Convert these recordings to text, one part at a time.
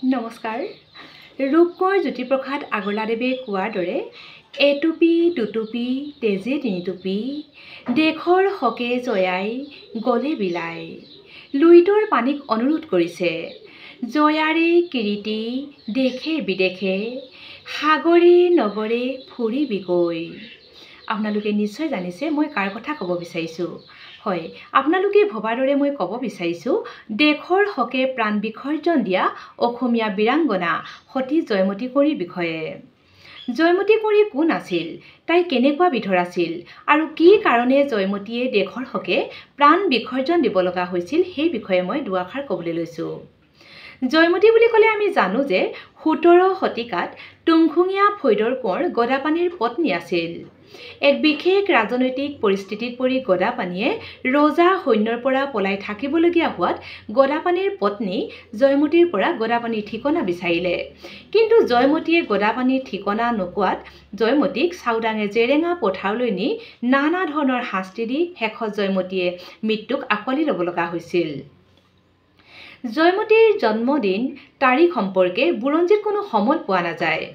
নমস্কাৰ। ৰূপকোঁৱৰ জ্যোতিপ্ৰসাদ আগৰৱালাদেৱে কোৱাৰ দৰে এটুপি দুটুপি তেজে তিনিটুপি দেশৰ হকে জয়াই গলে বিলাই লুইতৰ পানীক অনুৰোধ কৰিছে জয়াৰে কিৰীতি দেশে বিদেশে সাগৰে নগৰে ফুৰিবিকৈ। আপোনালোকে নিশ্চয় জানিছে মই কাৰ কথা ক'ব বিচাৰিছোঁ। হয়, আপোনালোকে ভবাৰ দৰে মই ক'ব বিচাৰিছোঁ দেশৰ হকে প্ৰাণ বিসৰ্জন দিয়া অসমীয়া বীৰাংগনা সতী জয়মতী কোঁৱৰীৰ বিষয়ে। জয়মতী কোঁৱৰী কোন আছিল, তাই কেনেকুৱা বিধৰ আছিল আৰু কি কাৰণে জয়মতীয়ে দেশৰ হকে প্ৰাণ বিসৰ্জন দিব লগা হৈছিল সেই বিষয়ে মই দুআষাৰ ক'বলৈ লৈছোঁ। জয়মতী বুলি ক'লে আমি জানো যে ১৭ শতিকাত তুংখুঙীয়া ফৈদৰ কোঁৱৰ গদাপাণিৰ পত্নী আছিল। এক বিশেষ ৰাজনৈতিক পৰিস্থিতিত পৰি গদাপাণিয়ে ৰজা সৈন্যৰ পৰা পলাই থাকিবলগীয়া হোৱাত গদাপাণিৰ পত্নী জয়মতীৰ পৰা গদাপাণিৰ ঠিকনা বিচাৰিলে। কিন্তু জয়মতীয়ে গদাপাণিৰ ঠিকনা নোকোৱাত জয়মতীক চাওদাঙে জেৰেঙা পথাৰলৈ নি নানা ধৰণৰ শাস্তি দি শেষত জয়মতীয়ে মৃত্যুক আঁকোৱালি ল'ব লগা হৈছিল। জয়মতীৰ জন্মদিন তাৰিখ সম্পৰ্কে বুৰঞ্জীত কোনো সমল পোৱা নাযায়।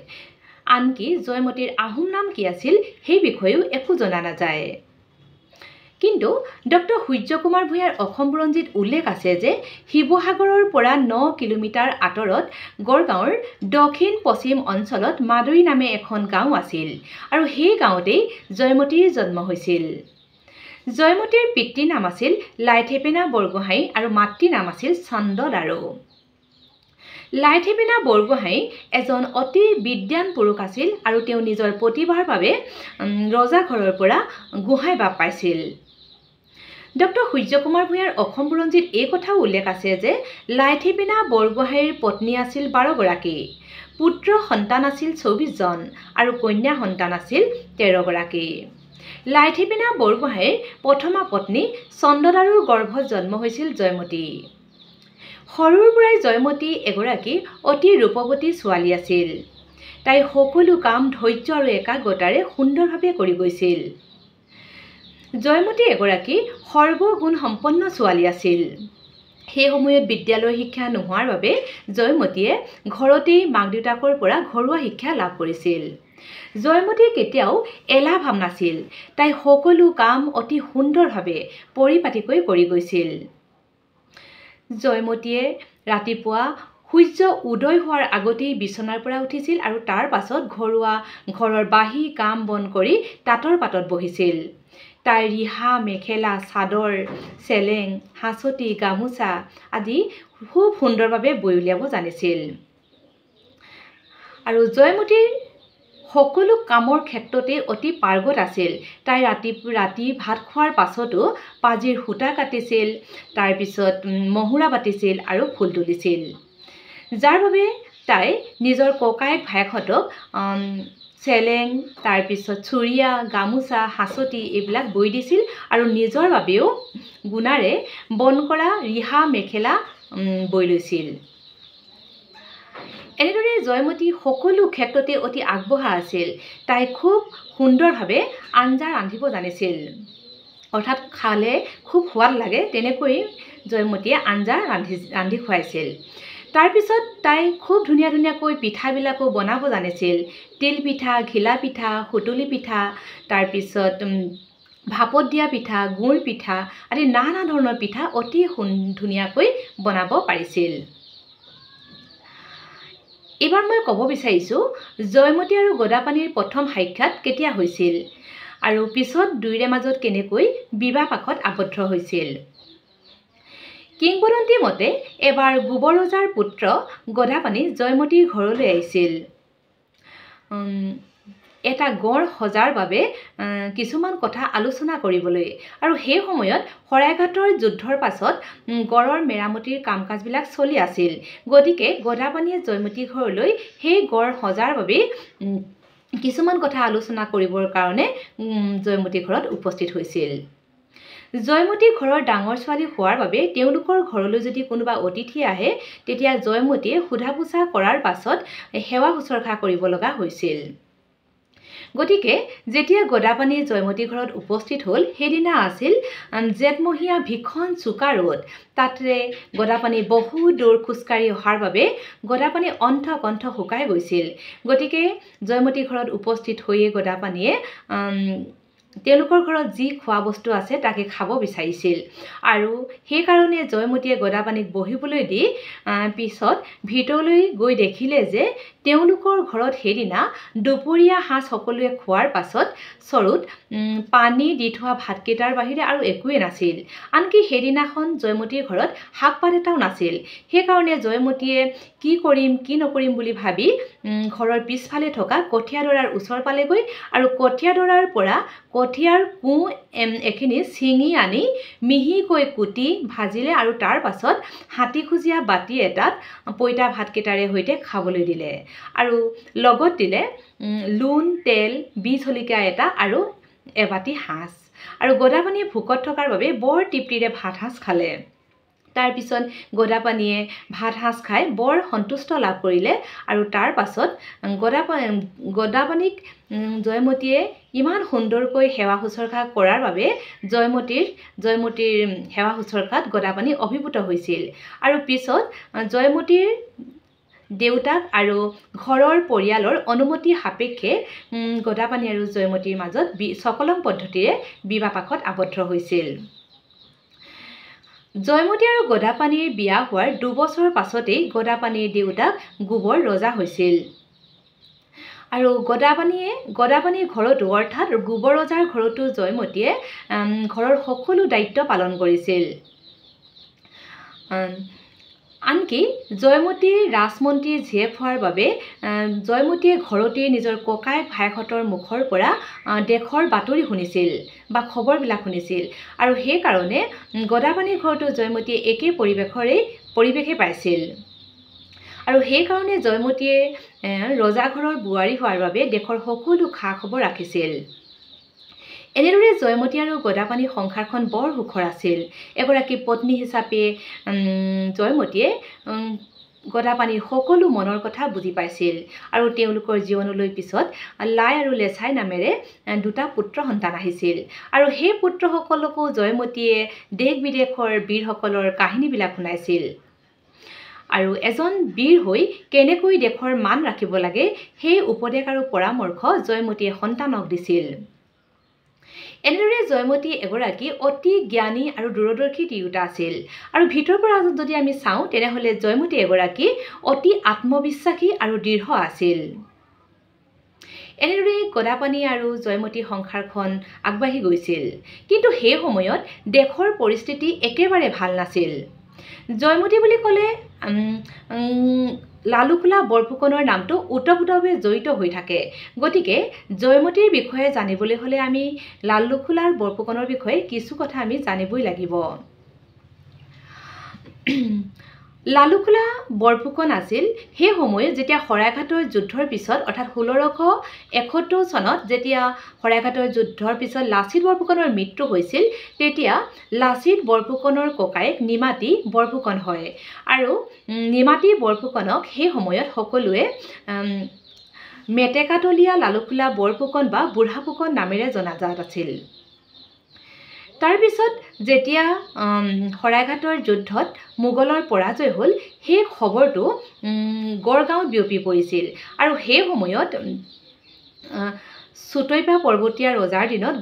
আনকি জয়মতীৰ আহোম নাম কি আছিল সেই বিষয়েও একো জনা নাযায়। কিন্তু ডক্টৰ সূৰ্যকুমাৰ ভূঞাৰ অসম বুৰঞ্জীত উল্লেখ আছে যে শিৱসাগৰৰ পৰা ৯ কিলোমিটাৰ আঁতৰত গড়গাঁৱৰ দক্ষিণ পশ্চিম অঞ্চলত মাদৰী নামে এখন গাঁও আছিল আৰু সেই গাঁৱতেই জয়মতীৰ জন্ম হৈছিল। জয়মতীৰ পিতৃৰ নাম আছিল লাইঠেপেনা বৰগোহাঁই আৰু মাতৃৰ নাম আছিল চন্দদাৰো। লাইঠেপেনা বৰগোহাঁই এজন অতি বিদ্বান পুৰুষ আছিল আৰু তেওঁ নিজৰ প্ৰতিভাৰ বাবে ৰজাঘৰৰ পৰা গোহাঁই বাপ পাইছিল। ডক্টৰ সূৰ্যকুমাৰ ভূঞাৰ অসম বুৰঞ্জীত এই কথাও উল্লেখ আছে যে লাইঠেপেনা বৰগোহাঁইৰ পত্নী আছিল ১২ গৰাকী, পুত্ৰ সন্তান আছিল ২৪ জন আৰু কন্যা সন্তান আছিল ১৩ গৰাকী। লাইঠেপেনা বৰগোহাঁইৰ প্ৰথমা পত্নী চন্দদাৰোৰ গৰ্ভত জন্ম হৈছিল জয়মতী। সৰুৰ পৰাই জয়মতী এগৰাকী অতি ৰূপৱতী ছোৱালী আছিল। তাই সকলো কাম ধৈৰ্য আৰু একাগ্ৰতাৰে সুন্দৰভাৱে কৰি গৈছিল। জয়মতী এগৰাকী সৰ্বগুণ সম্পন্ন ছোৱালী আছিল। সেই সময়ত বিদ্যালয় শিক্ষা নোহোৱাৰ বাবে জয়মতীয়ে ঘৰতেই মাক দেউতাকৰ পৰা ঘৰুৱা শিক্ষা লাভ কৰিছিল। জয়মতীৰ কেতিয়াও এলাহ ভাৱ নাছিল। তাই সকলো কাম অতি সুন্দৰভাৱে পৰিপাটিকৈ কৰি গৈছিল। জয়মতীয়ে ৰাতিপুৱা সূৰ্য উদয় হোৱাৰ আগতেই বিচনাৰ পৰা উঠিছিল আৰু তাৰ পাছত ঘৰৰ বাহী কাম বন কৰি তাঁতৰ পাতত বহিছিল। তাই ৰিহা, মেখেলা, চাদৰ, চেলেং, হাঁচতি, গামোচা আদি খুব সুন্দৰভাৱে বৈ উলিয়াব জানিছিল। আৰু জয়মতীৰ সকলো কামৰ ক্ষেত্ৰতে অতি পাৰ্গত আছিল। তাই ৰাতি ভাত খোৱাৰ পাছতো পাজিৰ সূতা কাটিছিল, তাৰপিছত মহুৰা বাটিছিল আৰু ফুল তুলিছিল। যাৰ বাবে তাই নিজৰ ককায়েক ভায়েকহঁতক চেলেং, তাৰপিছত চুৰিয়া, গামোচা, হাঁচতি এইবিলাক বৈ দিছিল আৰু নিজৰ বাবেও গুণাৰে বন কৰা ৰিহা মেখেলা বৈ লৈছিল। এনেদৰে জয়মতী সকলো ক্ষেত্ৰতে অতি আগবঢ়া আছিল। তাই খুব সুন্দৰভাৱে আঞ্জা ৰান্ধিব জানিছিল, অৰ্থাৎ খালে খুব সোৱাদ লাগে তেনেকৈ জয়মতীয়ে আঞ্জা ৰান্ধি খুৱাইছিল। তাৰপিছত তাই খুব ধুনীয়াকৈ পিঠাবিলাকো বনাব জানিছিল। তিল পিঠা, ঘিলা পিঠা, সুতুলি পিঠা, তাৰপিছত ভাপত দিয়া পিঠা, গুৰ পিঠা আদি নানা ধৰণৰ পিঠা অতি ধুনীয়াকৈ বনাব পাৰিছিল। এইবাৰ মই ক'ব বিচাৰিছোঁ জয়মতী আৰু গদাপাণিৰ প্ৰথম সাক্ষাৎ কেতিয়া হৈছিল আৰু পিছত দুয়োৰে মাজত কেনেকৈ বিবাহ পাশত আবদ্ধ হৈছিল। কিংবদন্তি মতে এবাৰ গোবৰ ৰজাৰ পুত্ৰ গদাপাণি জয়মতীৰ ঘৰলৈ আহিছিল এটা গড় সজাৰ বাবে কিছুমান কথা আলোচনা কৰিবলৈ। আৰু সেই সময়ত শৰাইঘাটৰ যুদ্ধৰ পাছত গড়ৰ মেৰামতিৰ কাম কাজবিলাক চলি আছিল। গতিকে গদাপাণিয়ে জয়মতীৰ ঘৰলৈ সেই গড় সজাৰ বাবে কিছুমান কথা আলোচনা কৰিবৰ কাৰণে জয়মতীৰ ঘৰত উপস্থিত হৈছিল। জয়মতী ঘৰৰ ডাঙৰ ছোৱালী হোৱাৰ বাবে তেওঁলোকৰ ঘৰলৈ যদি কোনোবা অতিথি আহে তেতিয়া জয়মতীয়ে সোধা পোছা কৰাৰ পাছত সেৱা শুশ্ৰূষা কৰিব লগা হৈছিল। গতিকে যেতিয়া গদাপাণি জয়মতীৰ ঘৰত উপস্থিত হ'ল সেইদিনা আছিল জেঠমহীয়া ভীষণ চোকা ৰ'দ তাতে গদাপাণি বহু দূৰ খোজকাঢ়ি অহাৰ বাবে গদাপাণি কণ্ঠ শুকাই গৈছিল গতিকে জয়মতীৰ ঘৰত উপস্থিত হৈয়ে গদাপাণিয়ে তেওঁলোকৰ ঘৰত যি খোৱা বস্তু আছে তাকে খাব বিচাৰিছিল আৰু সেইকাৰণে জয়মতীয়ে গদাপাণিক বহিবলৈ দি পিছত ভিতৰলৈ গৈ দেখিলে যে তেওঁলোকৰ ঘৰত সেইদিনা দুপৰীয়া সাঁজ সকলোৱে খোৱাৰ পাছত চৰুত পানী দি থোৱা ভাতকেইটাৰ বাহিৰে আৰু একোৱেই নাছিল আনকি সেইদিনাখন জয়মতীৰ ঘৰত শাকপাত এটাও নাছিল সেইকাৰণে জয়মতীয়ে কি কৰিম কি নকৰিম বুলি ভাবি ঘৰৰ পিছফালে থকা কঠীয়াডৰাৰ ওচৰ পালেগৈ আৰু কঠীয়াডৰাৰ পৰা কঠীয়াৰ কোঁ এখিনি ছিঙি আনি মিহিকৈ কুটি ভাজিলে আৰু তাৰ পাছত হাতীখুজীয়া বাতি এটাত পইতা ভাতকেইটাৰে সৈতে খাবলৈ দিলে আৰু লগত দিলে লুণ তেল বীজ জলকীয়া এটা আৰু এবাতি সাঁজ আৰু গদাপাণিয়ে ভোকত থকাৰ বাবে বৰ তৃপ্তিৰে ভাত সাঁজ খালে তাৰ পিছত গদাপাণিয়ে ভাত সাঁজ খাই বৰ সন্তুষ্ট লাভ কৰিলে আৰু তাৰ পাছত গদাপাণিক জয়মতীয়ে ইমান সুন্দৰকৈ সেৱা শুশ্ৰূষা কৰাৰ বাবে জয়মতীৰ সেৱা শুশ্ৰূষাত গদাপাণি অভিভূত হৈছিল আৰু পিছত জয়মতীৰ দেউতাক আৰু ঘৰৰ পৰিয়ালৰ অনুমতি সাপেক্ষে গদাপাণি আৰু জয়মতীৰ মাজত সকলম পদ্ধতিৰে বিবাহপাশত আবদ্ধ হৈছিল জয়মতী আৰু গদাপাণিৰ বিয়া হোৱাৰ 2 বছৰ পাছতেই গদাপাণিৰ দেউতাক গোবৰ ৰজা হৈছিল আৰু গদাপাণিৰ ঘৰতো অৰ্থাৎ গোবৰ ৰজাৰ ঘৰতো জয়মতীয়ে ঘৰৰ সকলো দায়িত্ব পালন কৰিছিল আনকি জয়মতীৰ ৰাজমন্ত্ৰীৰ জীয়েক হোৱাৰ বাবে জয়মতীয়ে ঘৰতে নিজৰ ককায়েক ভায়েকহঁতৰ মুখৰ পৰা দেশৰ বাতৰি শুনিছিল বা খবৰবিলাক শুনিছিল আৰু সেইকাৰণে গদাপাণিৰ ঘৰতো জয়মতীয়ে একে পৰিৱেশে পাইছিল আৰু সেইকাৰণে জয়মতীয়ে ৰজাঘৰৰ বোৱাৰী হোৱাৰ বাবে দেশৰ সকলো খা খবৰ ৰাখিছিল এনেদৰে জয়মতী আৰু গদাপাণিৰ সংসাৰখন বৰ সুখৰ আছিল এগৰাকী পত্নী হিচাপে জয়মতীয়ে গদাপাণিৰ সকলো মনৰ কথা বুজি পাইছিল আৰু তেওঁলোকৰ জীৱনলৈ পিছত লাই আৰু লেছাই নামেৰে 2টা পুত্ৰ সন্তান আহিছিল আৰু সেই পুত্ৰসকলকো জয়মতীয়ে দেশ বিদেশৰ বীৰসকলৰ কাহিনীবিলাক শুনাইছিল আৰু এজন বীৰ হৈ কেনেকৈ দেশৰ মান ৰাখিব লাগে সেই উপদেশ আৰু পৰামৰ্শ জয়মতীয়ে সন্তানক দিছিল এনেদৰে জয়মতী এগৰাকী অতি জ্ঞানী আৰু দূৰদৰ্শী তিৰোতা আছিল আৰু ভিতৰ পৰা যদি আমি চাওঁ তেনেহলে জয়মতী এগৰাকী অতি আত্মবিশ্বাসী আৰু দৃঢ় আছিল এনেদৰে গদাপাণি আৰু জয়মতীৰ সংসাৰখন আগবাঢ়ি গৈছিল কিন্তু সেই সময়ত দেশৰ পৰিস্থিতি একেবাৰে ভাল নাছিল জয়মতী বুলি ক'লে লালুকোলা বৰফুকনৰ নামটো ওতঃপ্ৰোতভাৱে জড়িত হৈ থাকে গতিকে জয়মতীৰ বিষয়ে জানিবলৈ হলে আমি লালুকোলাৰ বৰফুকনৰ বিষয়ে কিছু কথা আমি জানিবই লাগিব লালুকোলা বৰফুকন আছিল সেই সময়ত যেতিয়া শৰাইঘাটৰ যুদ্ধৰ পিছত অৰ্থাৎ 1671 চনত যেতিয়া শৰাইঘাটৰ যুদ্ধৰ পিছত লাচিত বৰফুকনৰ মৃত্যু হৈছিল তেতিয়া লাচিত বৰফুকনৰ ককায়েক নিমাতী বৰফুকন হয় আৰু নিমাতী বৰফুকনক সেই সময়ত সকলোৱে মেটেকাতলীয়া লালুকোলা বৰফুকন বা বুঢ়াফুকন নামেৰে জনাজাত আছিল তাৰ পিছত যেতিয়া শৰাইঘাটৰ যুদ্ধত মোগলৰ পৰাজয় হ'ল সেই খবৰটো গড়গাঁৱত বিয়পি পৰিছিল আৰু সেই সময়ত সুতৈপা পৰ্বতীয়া ৰজাৰ দিনত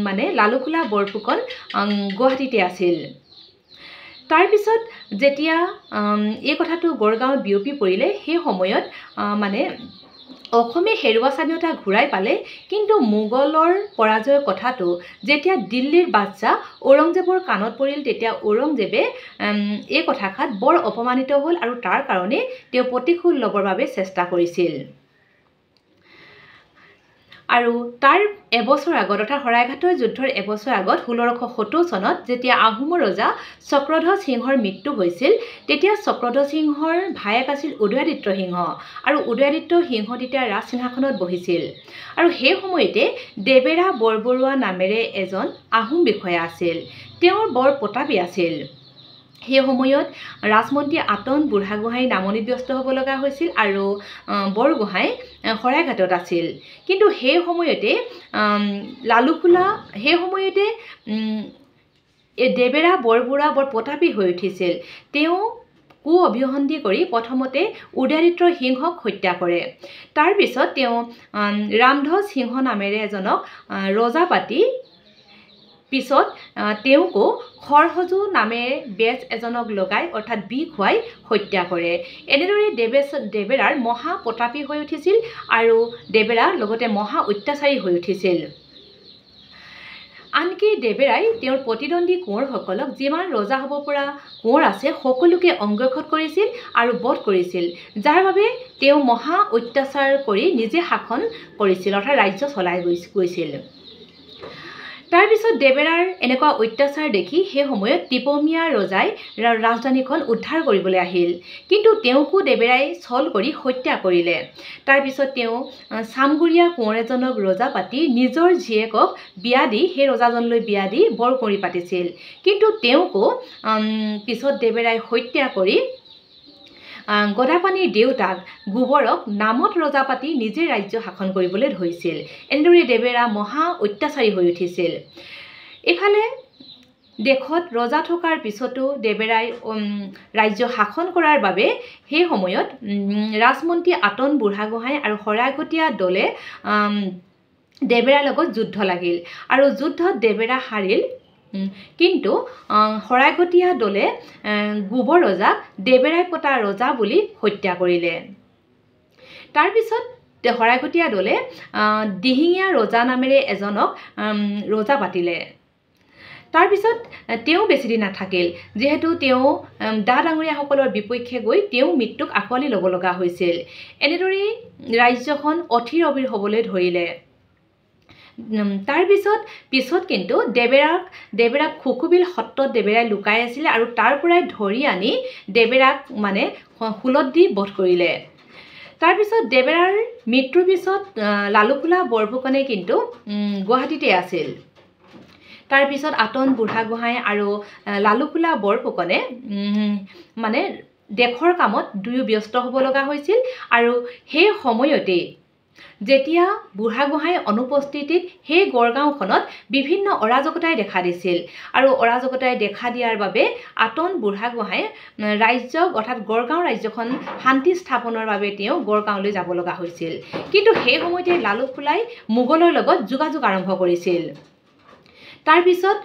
মানে লালুকোলা বৰফুকন গুৱাহাটীতে আছিল তাৰ পিছত যেতিয়া এই কথাটো গড়গাঁৱত বিয়পি পৰিলে সেই সময়ত মানে অসমে হেৰুৱা স্বাধীনতা ঘূৰাই পালে কিন্তু মোগলৰ পৰাজয়ৰ কথাটো যেতিয়া দিল্লীৰ বাদশাহ ঔৰংজেবৰ কাণত পৰিল তেতিয়া ঔৰংজেবে এই কথাষাত বৰ অপমানিত হ'ল আৰু তাৰ কাৰণে তেওঁ প্ৰতিশোধ ল'বৰ বাবে চেষ্টা কৰিছিল আৰু তাৰ এবছৰ আগত অৰ্থাৎ শৰাইঘাটৰ যুদ্ধৰ এবছৰ আগত 1670 চনত যেতিয়া আহোমৰ ৰজা চক্ৰধ্বজ সিংহৰ মৃত্যু হৈছিল তেতিয়া চক্ৰধ্বজ সিংহৰ ভায়েক আছিল উদয়াদিত্য সিংহ আৰু উদয়াদিত্য সিংহ তেতিয়া ৰাজসিংহাসনত বহিছিল আৰু সেই সময়তে দেৱেৰা বৰবৰুৱা নামেৰে এজন আহোম বিষয়া আছিল তেওঁৰ বৰ প্ৰতাপী আছিল সেই সময়ত ৰাজমন্ত্ৰী আটন বুঢ়াগোহাঁই নামনিত ব্যস্ত হ'ব লগা হৈছিল আৰু বৰগোহাঁই শৰাইঘাটত আছিল। কিন্তু সেই সময়তে লালুখোলা সেই সময়তে দেবেৰা বৰবৰুৱা বৰ প্ৰতাপী হৈ উঠিছিল। তেওঁ কু অভিসন্ধি কৰি প্ৰথমতে উদয়াদিত্য সিংহক হত্যা কৰে। তাৰপিছত তেওঁ ৰামধ্বজ সিংহ নামেৰে এজনক ৰজা পাতি পিছত তেওঁকো খৰসজু নামেৰে বেজ এজনক লগাই অৰ্থাৎ বিষ খুৱাই হত্যা কৰে। এনেদৰে দেবেৰাৰ মহা প্ৰতাপী হৈ উঠিছিল আৰু দেবেৰা লগতে মহা অত্যাচাৰী হৈ উঠিছিল। আনকি দেবেৰাই তেওঁৰ প্ৰতিদ্বন্দ্বী কোঁৱৰসকলক যিমান ৰজা হ'ব পৰা কোঁৱৰ আছে সকলোকে অংগক্ষত কৰিছিল আৰু বধ কৰিছিল, যাৰ বাবে তেওঁ মহা অত্যাচাৰ কৰি নিজে শাসন কৰিছিল অৰ্থাৎ ৰাজ্য চলাই গৈছিল। তাৰপিছত দেবেৰাৰ এনেকুৱা অত্যাচাৰ দেখি সেই সময়ত টিপমীয়া ৰজাই ৰাজধানীখন উদ্ধাৰ কৰিবলৈ আহিল, কিন্তু তেওঁকো দেবেৰাই ছল কৰি হত্যা কৰিলে। তাৰপিছত তেওঁ চামগুৰীয়া কোঁৱৰ এজনক ৰজা পাতি নিজৰ জীয়েকক বিয়া দি সেই ৰজাজনলৈ বিয়া দি বৰ কৰি পাতিছিল, কিন্তু তেওঁকো পিছত দেবেৰাই হত্যা কৰি গদাপাণিৰ দেউতাক গোবৰক নামত ৰজা পাতি নিজে ৰাজ্য শাসন কৰিবলৈ ধৰিছিল। এনেদৰে দেবেৰা মহা অত্যাচাৰী হৈ উঠিছিল। এইফালে দেশত ৰজা থকাৰ পিছতো দেবেৰাই ৰাজ্য শাসন কৰাৰ বাবে সেই সময়ত ৰাজমন্ত্ৰী আটন বুঢ়াগোহাঁই আৰু শৰাইঘটীয়া দলে দেবেৰাৰ লগত যুদ্ধ লাগিল আৰু যুদ্ধত দেবেৰা হাৰিল। কিন্তু শৰাইঘটীয়া দলে গোবৰ ৰজাক দেবেৰাই পতা ৰজা বুলি হত্যা কৰিলে। তাৰপিছত শৰাইঘটীয়া দলে দিহিঙীয়া ৰজা নামেৰে এজনক ৰজা পাতিলে। তাৰপিছত তেওঁ বেছিদিন নাথাকিল, যিহেতু তেওঁ দাঁত আঙুৰীয়াসকলৰ বিপক্ষে গৈ তেওঁ মৃত্যুক আঁকোৱালি ল'ব লগা হৈছিল। এনেদৰেই ৰাজ্যখন অথিৰ অবিৰ হ'বলৈ ধৰিলে। পিছত কিন্তু দেবেৰাক খুকুবিল সত্ৰত দেবেৰাই লুকাই আছিলে আৰু তাৰ পৰাই ধৰি আনি দেবেৰাক মানে শুলত দি বধ কৰিলে। তাৰপিছত দেবেৰাৰ মৃত্যুৰ পিছত লালুখোলা বৰফুকনে কিন্তু গুৱাহাটীতে আছিল। তাৰপিছত আটন বুঢ়াগোহাঁই আৰু লালুখোলা বৰফুকনে মানে দেশৰ কামত দুয়ো ব্যস্ত হ'ব লগা হৈছিল আৰু সেই সময়তেই যেতিয়া বুঢ়াগোহাঁইৰ অনুপস্থিতিত সেই গড়গাঁওখনত বিভিন্ন অৰাজকতাই দেখা দিছিল আৰু অৰাজকতাই দেখা দিয়াৰ বাবে আটন বুঢ়াগোহাঁই ৰাজ্যক অৰ্থাৎ গড়গাঁও ৰাজ্যখন শান্তি স্থাপনৰ বাবে তেওঁ গড়গাঁৱলৈ যাব লগা হৈছিল। কিন্তু সেই সময়তে লালুখোলাই মোগলৰ লগত যোগাযোগ আৰম্ভ কৰিছিল। তাৰপিছত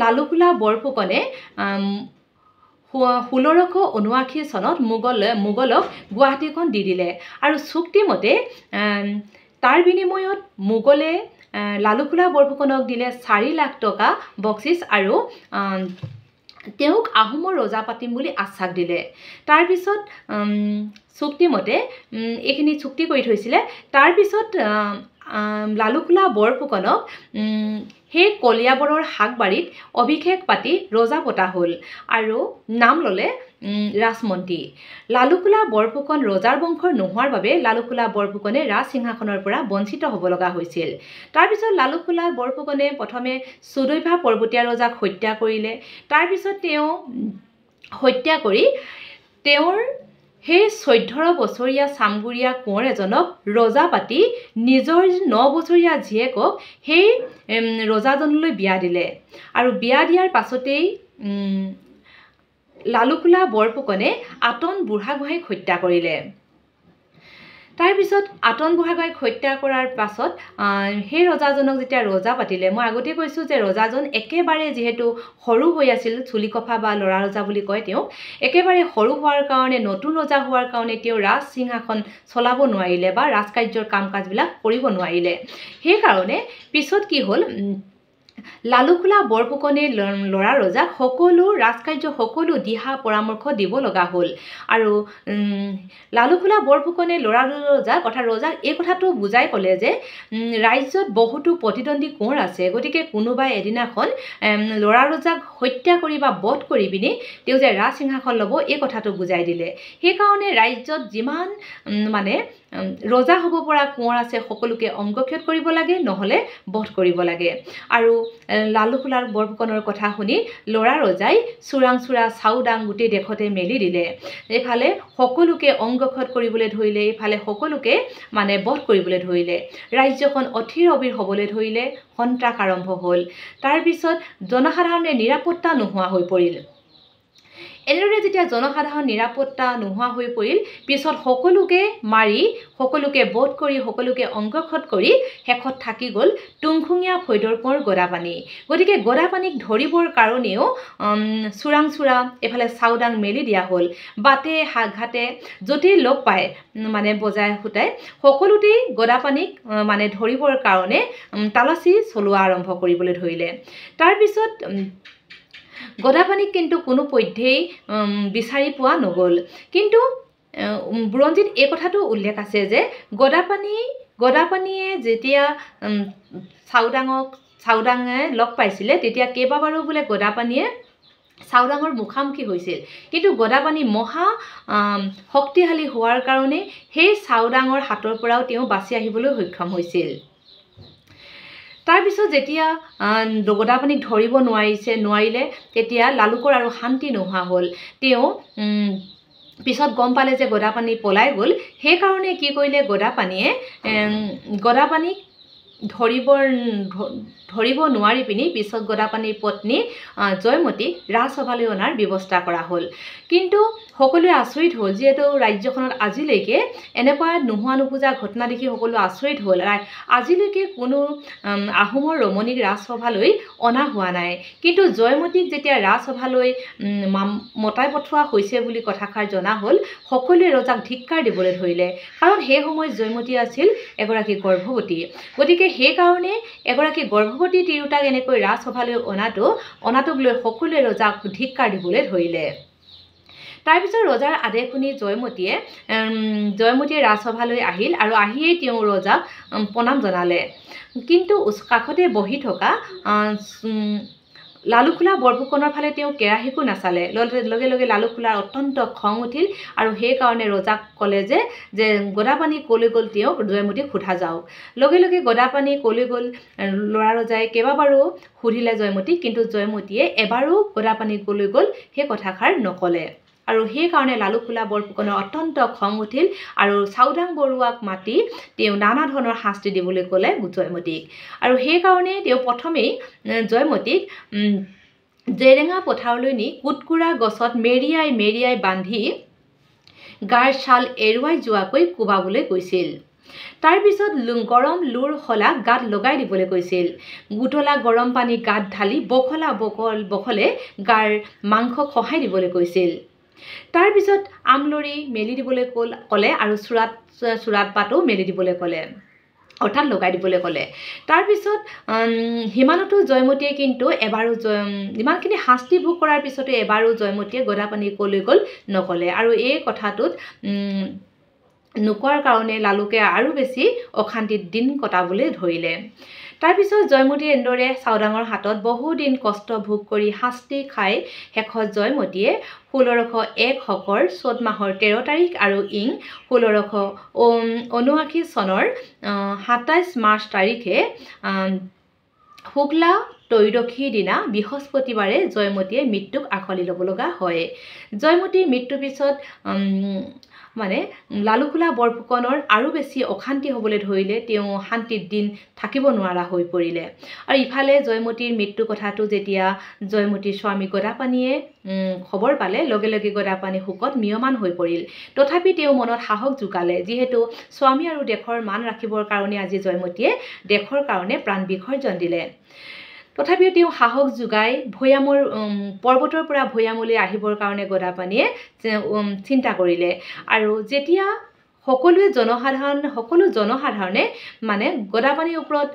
লালুখোলা বৰফুকনে 1679 চনত মোগলক গুৱাহাটীখন দি দিলে আৰু চুক্তিমতে তাৰ বিনিময়ত মোগলে লালুখোলা বৰফুকনক দিলে 4 লাখ টকা বকচিচ আৰু তেওঁক আহোমৰ ৰজা পাতিম বুলি আশ্বাস দিলে। তাৰপিছত চুক্তিমতে এইখিনি চুক্তি কৰি থৈছিলে। তাৰপিছত লালুখোলা বৰফুকনক সেই কলিয়াবৰৰ শাকবাৰীত অভিষেক পাতি ৰজা পতা হ'ল আৰু নাম ল'লে ৰাজমন্ত্ৰী। লালুখোলা বৰফুকন ৰজাৰ বংশৰ নোহোৱাৰ বাবে লালুখোলা বৰফুকনে ৰাজ সিংহাসনৰ পৰা বঞ্চিত হ'ব লগা হৈছিল। তাৰপিছত লালুখোলা বৰফুকনে প্ৰথমে সুদৈভা পৰ্বতীয়া ৰজাক হত্যা কৰিলে। তাৰপিছত তেওঁ হত্যা কৰি তেওঁৰ সেই 14 বছৰীয়া চামগুৰীয়া কোঁৱৰ এজনক ৰজা পাতি নিজৰ 9 বছৰীয়া জীয়েকক সেই ৰজাজনলৈ বিয়া দিলে আৰু বিয়া দিয়াৰ পাছতেই লালুখোলা বৰফুকনে আটন বুঢ়াগোহাঁইক হত্যা কৰিলে। তাৰপিছত আটন বুঢ়াগোহাঁইক হত্যা কৰাৰ পাছত সেই ৰজাজনক যেতিয়া ৰজা পাতিলে, মই আগতে কৈছোঁ যে ৰজাজন একেবাৰে যিহেতু সৰু হৈ আছিল, চুলিকফা বা ল'ৰা ৰজা বুলি কয় তেওঁক, একেবাৰে সৰু হোৱাৰ কাৰণে নতুন ৰজা হোৱাৰ কাৰণে তেওঁ ৰাজ সিংহাসন চলাব নোৱাৰিলে বা ৰাজকাৰ্যৰ কাম কাজবিলাক কৰিব নোৱাৰিলে। সেইকাৰণে পিছত কি হ'ল, লালুখোলা বৰফুকনে ল'ৰা ৰজাক সকলো ৰাজকাৰ্য সকলো দিহা পৰামৰ্শ দিব লগা হ'ল আৰু লালুখোলা বৰফুকনে ল'ৰা ৰজাক অৰ্থাৎ ৰজাক এই কথাটো বুজাই ক'লে যে ৰাজ্যত বহুতো প্ৰতিদ্বন্দ্বী কোঁৱৰ আছে, গতিকে কোনোবাই এদিনাখন ল'ৰা ৰজাক হত্যা কৰি বা বধ কৰি পিনি তেওঁ যে ৰাজ সিংহাসন ল'ব এই কথাটো বুজাই দিলে। সেইকাৰণে ৰাজ্যত যিমান মানে ৰজা হ'ব পৰা কোঁৱৰ আছে সকলোকে অংগক্ষত কৰিব লাগে নহ'লে বধ কৰিব লাগে আৰু লালুকোলাৰ বৰফুকনৰ কথা শুনি ল'ৰা ৰজাই চোৰাংচোৰা চাউদাং গোটেই দেশতে মেলি দিলে এইফালে সকলোকে অংগক্ষত কৰিবলৈ ধৰিলে এইফালে সকলোকে মানে বধ কৰিবলৈ ধৰিলে ৰাজ্যখন অথিৰ অবিৰ হ'বলৈ ধৰিলে সন্ত্ৰাস আৰম্ভ হ'ল তাৰ পিছত জনসাধাৰণে নিৰাপত্তা নোহোৱা হৈ পৰিল এনেদৰে যেতিয়া জনসাধাৰণ নিৰাপত্তা নোহোৱা হৈ পৰিল পিছত সকলোকে মাৰি সকলোকে বধ কৰি সকলোকে অংগক্ষত কৰি শেষত থাকি গ'ল টুংখুঙীয়া ফৈদৰ কোঁৱৰ গদাপাণি গতিকে গদাপাণিক ধৰিবৰ কাৰণেও চোৰাংচোৰা এফালে চাউদাং মেলি দিয়া হ'ল বাটে ঘাটে য'তেই লগ পায় মানে বজাই ফুটাই সকলোতেই গদাপাণিক মানে ধৰিবৰ কাৰণে তালাচী চলোৱা আৰম্ভ কৰিবলৈ ধৰিলে তাৰপিছত গদাপাণিক কিন্তু কোনো পধ্যেই বিচাৰি পোৱা নগ'ল কিন্তু বুৰঞ্জীত এই কথাটো উল্লেখ আছে যে গদাপাণিয়ে যেতিয়া চাউদাঙে লগ পাইছিলে তেতিয়া কেইবাবাৰো বোলে গদাপাণিয়ে চাউদাঙৰ মুখামুখি হৈছিল কিন্তু গদাপাণি মহা শক্তিশালী হোৱাৰ কাৰণে সেই চাউদাঙৰ হাতৰ পৰাও তেওঁ বাচি আহিবলৈ সক্ষম হৈছিল তাৰপিছত যেতিয়া গদাপাণিক ধৰিব নোৱাৰিলে তেতিয়া লালুকৰ আৰু শান্তি নোহোৱা হ'ল তেওঁ পিছত গম পালে যে গদাপাণি পলাই গ'ল সেইকাৰণে কি কৰিলে গদাপাণিক ধৰিব নোৱাৰি পিনি পিছত গদাপাণিৰ পত্নী জয়মতীক ৰাজসভালৈ অনাৰ ব্যৱস্থা কৰা হ'ল কিন্তু সকলোৱে আচৰিত হ'ল যিহেতু ৰাজ্যখনত আজিলৈকে এনেকুৱা নোহোৱা নোপোজা ঘটনা দেখি সকলো আচৰিত হ'ল আজিলৈকে কোনো আহোমৰ ৰমণীক ৰাজসভালৈ অনা হোৱা নাই কিন্তু জয়মতীক যেতিয়া ৰাজসভালৈ মতাই পঠোৱা হৈছে বুলি কথাষাৰ জনা হ'ল সকলোৱে ৰজাক ধিক্কাৰ দিবলৈ ধৰিলে কাৰণ সেই সময়ত জয়মতী আছিল এগৰাকী গৰ্ভৱতী গতিকে সেইকাৰণে এগৰাকী গৰ্ভৱতী তিৰোতাক এনেকৈ ৰাজসভালৈ অনাটোক লৈ সকলোৱে ৰজাক ধিক্কাৰ দিবলৈ ধৰিলে তাৰপিছত ৰজাৰ আদেশ শুনি জয়মতীয়ে ৰাজসভালৈ আহিল আৰু আহিয়েই তেওঁ ৰজাক প্ৰণাম জনালে কিন্তু কাষতে বহি থকা লালুকোলা বৰফুকনৰ ফালে তেওঁ কেৰাহীকো নাচালে লগে লগে লালুকোলাৰ অত্যন্ত খং উঠিল আৰু সেইকাৰণে ৰজাক ক'লে যে গদাপাণি ক'লৈ গ'ল তেওঁক জয়মতীক সোধা যাওক লগে লগে গদাপাণি ক'লৈ গ'ল ল'ৰা ৰজাই কেইবাবাৰো সুধিলে জয়মতীক কিন্তু জয়মতীয়ে এবাৰো গদাপাণি ক'লৈ গ'ল সেই কথাষাৰ নক'লে আৰু সেইকাৰণে লালুকোলা বৰফুকনৰ অত্যন্ত খং উঠিল আৰু চাউদাং বৰুৱাক মাতি তেওঁ নানা ধৰণৰ শাস্তি দিবলৈ ক'লে জয়মতীক আৰু সেইকাৰণে তেওঁ প্ৰথমেই জয়মতীক জেৰেঙা পথাৰলৈ নি কুটকুৰা গছত মেৰিয়াই বান্ধি গাৰ ছাল এৰুৱাই যোৱাকৈ কোবাবলৈ কৈছিল তাৰপিছত গৰম লুৰ শলা গাত লগাই দিবলৈ কৈছিল গুটলা গৰম পানী গাত ঢালি বখলে গাৰ মাংস খহাই দিবলৈ কৈছিল তাৰপিছত আমলৰি মেলি দিবলৈ ক'লে আৰু চুৰাত পাতো মেলি দিবলৈ ক'লে অৰ্থাৎ লগাই দিবলৈ ক'লে তাৰপিছত হিমানতো জয়মতীয়ে কিন্তু এবাৰো ইমানখিনি শাস্তি ভোগ কৰাৰ পিছতো এবাৰো জয়মতীয়ে গদাপাণি ক'লৈ গ'ল নক'লে আৰু এই কথাটোত নোকোৱাৰ কাৰণে লালুকে আৰু বেছি অশান্তিত দিন কটাবলৈ ধৰিলে তাৰপিছত জয়মতীয়ে এনেদৰে চাউদাঙৰ হাতত বহুদিন কষ্ট ভোগ কৰি শাস্তি খাই শেষত জয়মতীয়ে 1601 শকৰ চ'ত মাহৰ 13 তাৰিখ আৰু ইং 1679 চনৰ 27 মাৰ্চ তাৰিখে শুক্লা ত্ৰয়োদশীৰ দিনা বৃহস্পতিবাৰে জয়মতীয়ে মৃত্যুক আঁকোৱালি ল'ব লগা হয় জয়মতীৰ মৃত্যুৰ পিছত মানে লালুকোলা বৰফুকনৰ আৰু বেছি অশান্তি হ'বলৈ ধৰিলে তেওঁ শান্তিত দিন থাকিব নোৱাৰা হৈ পৰিলে আৰু ইফালে জয়মতীৰ মৃত্যু কথাটো যেতিয়া জয়মতীৰ স্বামী গদাপাণিয়ে খবৰ পালে লগে লগে গদাপাণি শোকত মিয়মান হৈ পৰিল তথাপি তেওঁ মনত সাহস যোগালে যিহেতু স্বামী আৰু দেশৰ মান ৰাখিবৰ কাৰণে আজি জয়মতীয়ে দেশৰ কাৰণে প্ৰাণ বিসৰ্জন দিলে তথাপিও তেওঁ সাহস যোগাই পৰ্বতৰ পৰা ভৈয়ামলৈ আহিবৰ কাৰণে গদাপাণিয়ে চিন্তা কৰিলে আৰু যেতিয়া সকলো জনসাধাৰণে মানে গদাপাণিৰ ওপৰত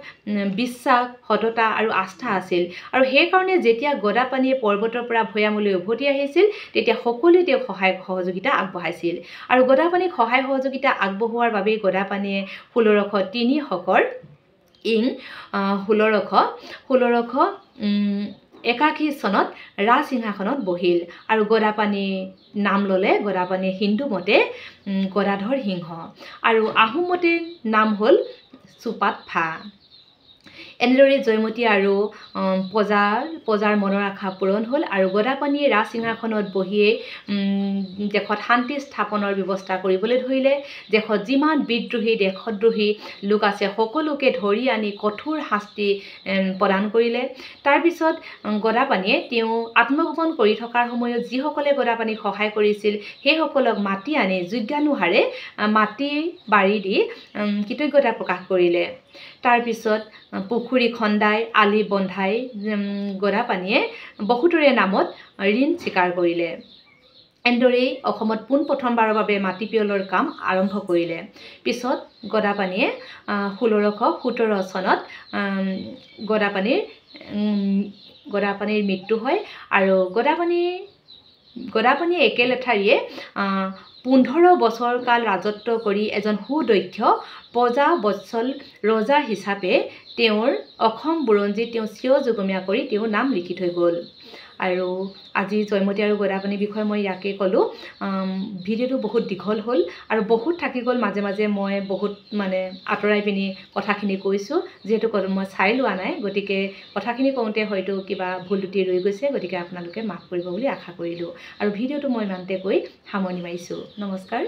বিশ্বাস সততা আৰু আস্থা আছিল আৰু সেইকাৰণে যেতিয়া গদাপাণিয়ে পৰ্বতৰ পৰা ভৈয়ামলৈ উভতি আহিছিল তেতিয়া সকলোৱে তেওঁক সহায় সহযোগিতা আগবঢ়াইছিল আৰু গদাপাণিক সহায় সহযোগিতা আগবঢ়োৱাৰ বাবেই গদাপাণিয়ে 1603 শকৰ ইং 1600 81 চনত ৰাজসিংহাসনত বহিল আৰু গদাপাণিৰ নাম ল'লে গদাপাণিৰ হিন্দু মতে গদাধৰ সিংহ আৰু আহোম মতে নাম হ'ল চুপাতফা। এনেদৰে জয়মতী আৰু প্ৰজাৰ মনৰ আশা পূৰণ হ'ল আৰু গদাপাণিয়ে ৰাজসিংহাসনত বহিয়ে দেশত শান্তি স্থাপনৰ ব্যৱস্থা কৰিবলৈ ধৰিলে। দেশত যিমান বিদ্ৰোহী দেশদ্ৰোহী লোক আছে সকলোকে ধৰি আনি কঠোৰ শাস্তি প্ৰদান কৰিলে। তাৰপিছত গদাপাণিয়ে তেওঁ আত্মগোপন কৰি থকাৰ সময়ত যিসকলে গদাপাণিক সহায় কৰিছিল সেইসকলক মাতি আনি যোগ্যানুসাৰে মাটি বাৰী দি কৃতজ্ঞতা প্ৰকাশ কৰিলে। তাৰপিছত পুখুৰী খন্দাই আলি বন্ধাই গদাপাণিয়ে বহুতৰে নামত ঋণ স্বীকাৰ কৰিলে। এনেদৰেই অসমত পোনপ্ৰথমবাৰৰ বাবে মাটি পিয়লৰ কাম আৰম্ভ কৰিলে। পিছত গদাপাণিয়ে 1617 চনত গদাপাণিৰ মৃত্যু হয় আৰু গদাপাণিয়ে একেলেঠাৰিয়ে 15 বছৰ কাল ৰাজত্ব কৰি এজন সুদক্ষ প্ৰজাবৎসল ৰজা হিচাপে তেওঁৰ অসম বুৰঞ্জীত তেওঁ চিৰ যুগমীয়া কৰি তেওঁ নাম লিখি থৈ গ'ল। আৰু আজি জয়মতী আৰু গদাপাণিৰ বিষয়ে মই ইয়াকে ক'লোঁ। ভিডিঅ'টো বহুত দীঘল হ'ল আৰু বহুত থাকি গ'ল, মাজে মাজে মই বহুত আঁতৰাই পিনি কথাখিনি কৈছোঁ, যিহেতু মই চাই লোৱা নাই, গতিকে কথাখিনি কওঁতে হয়তো কিবা ভুল ত্ৰুটি ৰৈ গৈছে, গতিকে আপোনালোকে মাফ কৰিব বুলি আশা কৰিলোঁ আৰু ভিডিঅ'টো মই ইমানতে কৈ সামৰণি মাৰিছোঁ। নমস্কাৰ।